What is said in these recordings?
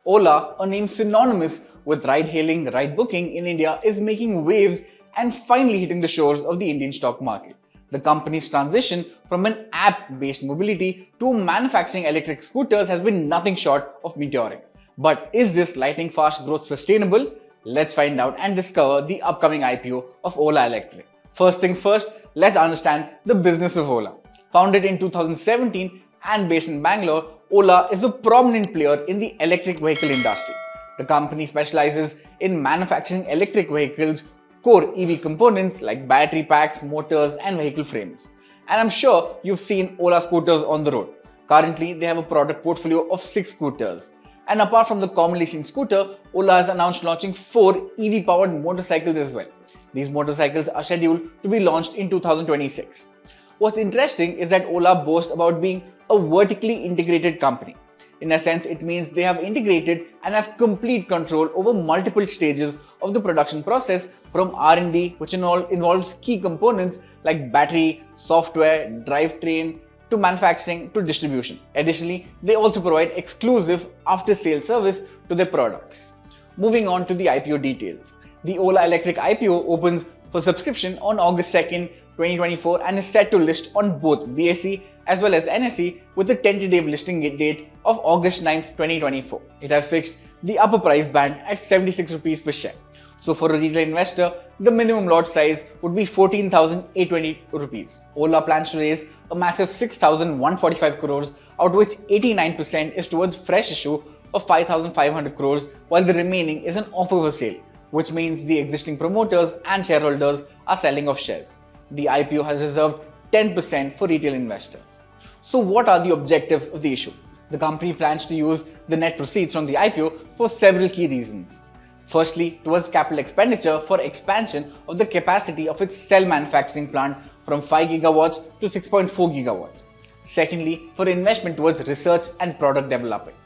Ola, a name synonymous with ride-hailing, ride-booking in India, is making waves and finally hitting the shores of the Indian stock market. The company's transition from an app-based mobility to manufacturing electric scooters has been nothing short of meteoric. But is this lightning-fast growth sustainable? Let's find out and discover the upcoming IPO of Ola Electric. First things first, let's understand the business of Ola. Founded in 2017 and based in Bangalore, Ola is a prominent player in the electric vehicle industry. The company specializes in manufacturing electric vehicles, core EV components like battery packs, motors, and vehicle frames. And I'm sure you've seen Ola scooters on the road. Currently, they have a product portfolio of 6 scooters. And apart from the commonly seen scooter, Ola has announced launching 4 EV-powered motorcycles as well. These motorcycles are scheduled to be launched in 2026. What's interesting is that Ola boasts about being a vertically integrated company. In a sense, it means they have integrated and have complete control over multiple stages of the production process, from R&D, which involves key components like battery, software, drivetrain, to manufacturing to distribution. Additionally, they also provide exclusive after-sales service to their products. Moving on to the IPO details. The Ola Electric IPO opens for subscription on August 2nd, 2024 and is set to list on both BSE as well as NSE with a tentative listing date of August 9th, 2024. It has fixed the upper price band at 76 rupees per share. So for a retail investor, the minimum lot size would be 14,820 rupees. Ola plans to raise a massive 6,145 crores, out of which 89% is towards fresh issue of 5,500 crores, while the remaining is an offer for sale, which means the existing promoters and shareholders are selling off shares. The IPO has reserved 10% for retail investors. So what are the objectives of the issue? The company plans to use the net proceeds from the IPO for several key reasons. Firstly, towards capital expenditure for expansion of the capacity of its cell manufacturing plant from 5 gigawatts to 6.4 gigawatts. Secondly, for investment towards research and product development.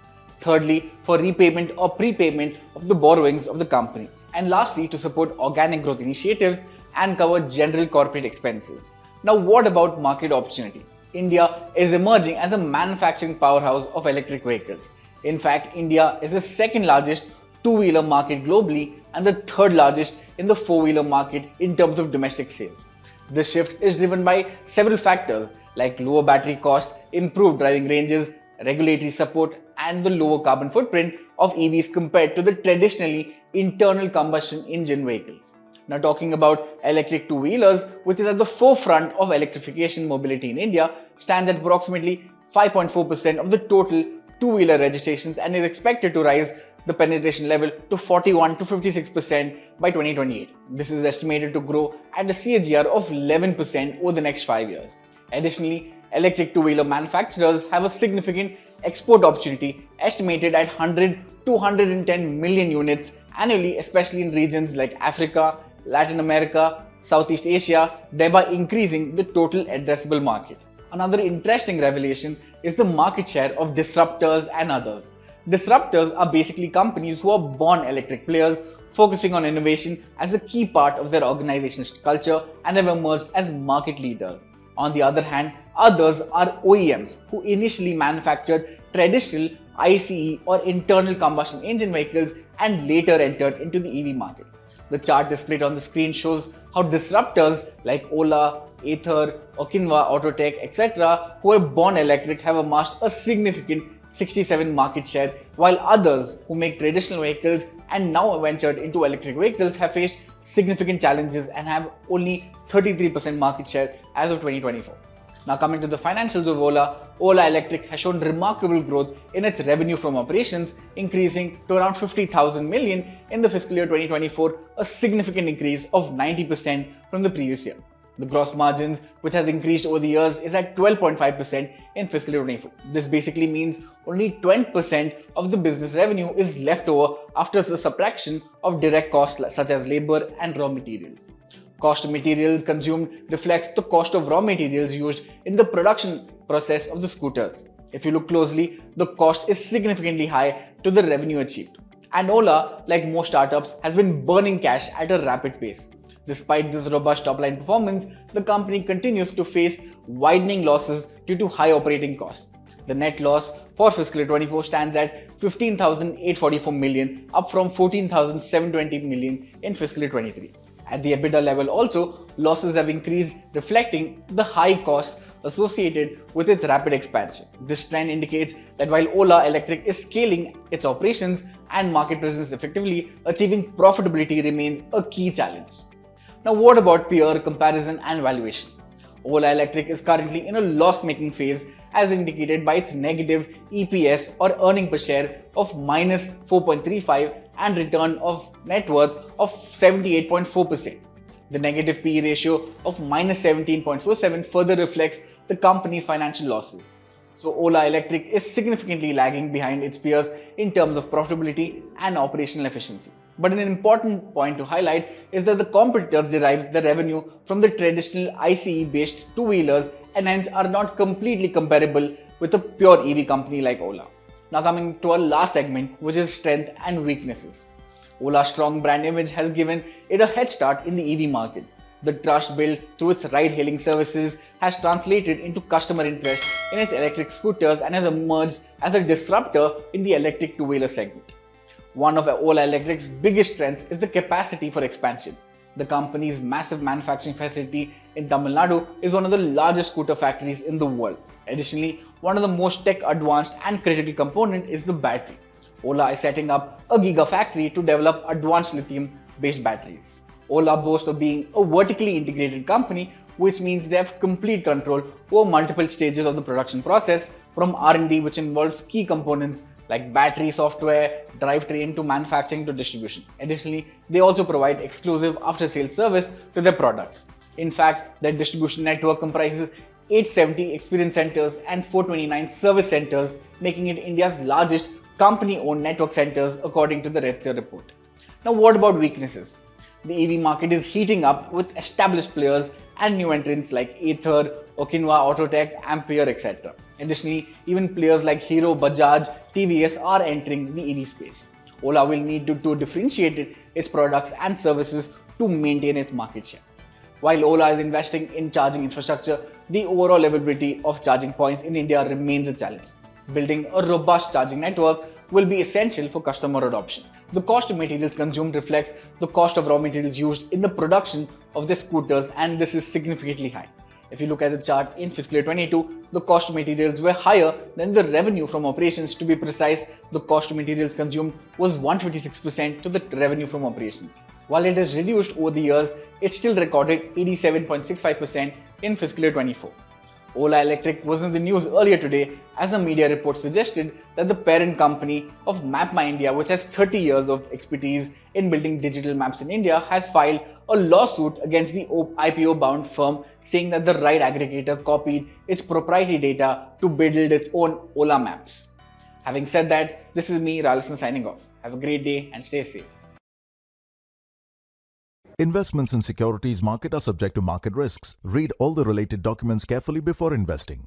Thirdly, for repayment or prepayment of the borrowings of the company. And lastly, to support organic growth initiatives and cover general corporate expenses. Now, what about market opportunity? India is emerging as a manufacturing powerhouse of electric vehicles. In fact, India is the second largest two-wheeler market globally and the third largest in the four-wheeler market in terms of domestic sales. This shift is driven by several factors like lower battery costs, improved driving ranges, regulatory support, and the lower carbon footprint of EVs compared to the traditionally internal combustion engine vehicles. Now, talking about electric two-wheelers, which is at the forefront of electrification mobility in India, stands at approximately 5.4% of the total two-wheeler registrations and is expected to rise the penetration level to 41 to 56% by 2028. This is estimated to grow at a CAGR of 11% over the next 5 years. Additionally, electric two-wheeler manufacturers have a significant export opportunity estimated at 100 to 110 million units annually, especially in regions like Africa, Latin America, Southeast Asia, thereby increasing the total addressable market. Another interesting revelation is the market share of disruptors and others. Disruptors are basically companies who are born electric players, focusing on innovation as a key part of their organization's culture and have emerged as market leaders. On the other hand, others are OEMs who initially manufactured traditional ICE or internal combustion engine vehicles and later entered into the EV market. The chart displayed on the screen shows how disruptors like Ola, Ather, Okinwa, Autotech, etc., who are born electric have amassed a significant 67% market share, while others who make traditional vehicles and now ventured into electric vehicles have faced significant challenges and have only 33% market share as of 2024. Now, coming to the financials of Ola Electric has shown remarkable growth in its revenue from operations, increasing to around 50,000 million in the fiscal year 2024, a significant increase of 90% from the previous year. The gross margins, which has increased over the years, is at 12.5% in fiscal year 24. This basically means only 20% of the business revenue is left over after the subtraction of direct costs such as labor and raw materials. Cost of materials consumed reflects the cost of raw materials used in the production process of the scooters. If you look closely, the cost is significantly high to the revenue achieved. And Ola, like most startups, has been burning cash at a rapid pace. Despite this robust top-line performance, the company continues to face widening losses due to high operating costs. The net loss for fiscal year 24 stands at 15,844 million, up from 14,720 million in fiscal year 23. At the EBITDA level also, losses have increased, reflecting the high costs associated with its rapid expansion. This trend indicates that while Ola Electric is scaling its operations and market presence effectively, achieving profitability remains a key challenge. Now, what about peer comparison and valuation? Ola Electric is currently in a loss-making phase, as indicated by its negative EPS or earning per share of minus 4.35 and return of net worth of 78.4%. The negative PE ratio of minus 17.47 further reflects the company's financial losses. So Ola Electric is significantly lagging behind its peers in terms of profitability and operational efficiency. But an important point to highlight is that the competitor derives the revenue from the traditional ICE-based two-wheelers and hence are not completely comparable with a pure EV company like Ola. Now coming to our last segment, which is strength and weaknesses. Ola's strong brand image has given it a head start in the EV market. The trust built through its ride-hailing services has translated into customer interest in its electric scooters and has emerged as a disruptor in the electric two-wheeler segment. One of Ola Electric's biggest strengths is the capacity for expansion. The company's massive manufacturing facility in Tamil Nadu is one of the largest scooter factories in the world. Additionally, one of the most tech-advanced and critical component is the battery. Ola is setting up a gigafactory to develop advanced lithium-based batteries. Ola boasts of being a vertically integrated company, which means they have complete control over multiple stages of the production process, from R&D, which involves key components like battery software, drivetrain to manufacturing to distribution. Additionally, they also provide exclusive after-sales service to their products. In fact, their distribution network comprises 870 experience centers and 429 service centers, making it India's largest company-owned network centers according to the Redseer report. Now, what about weaknesses? The EV market is heating up with established players and new entrants like Ather, Okinawa Autotech, Ampere, etc. Additionally, even players like Hero, Bajaj, TVS are entering the EV space. Ola will need to differentiate its products and services to maintain its market share. While Ola is investing in charging infrastructure, the overall availability of charging points in India remains a challenge. Building a robust charging network will be essential for customer adoption. The cost of materials consumed reflects the cost of raw materials used in the production of the scooters, and this is significantly high. If you look at the chart in fiscal year 22, the cost of materials were higher than the revenue from operations. To be precise, the cost of materials consumed was 156% to the revenue from operations. While it has reduced over the years, it still recorded 87.65% in fiscal year 24. Ola Electric was in the news earlier today as a media report suggested that the parent company of MapMyIndia, which has 30 years of expertise in building digital maps in India, has filed a lawsuit against the IPO-bound firm, saying that the ride aggregator copied its proprietary data to build its own Ola Maps. Having said that, this is me, Ralston, signing off. Have a great day and stay safe. Investments in securities market are subject to market risks. Read all the related documents carefully before investing.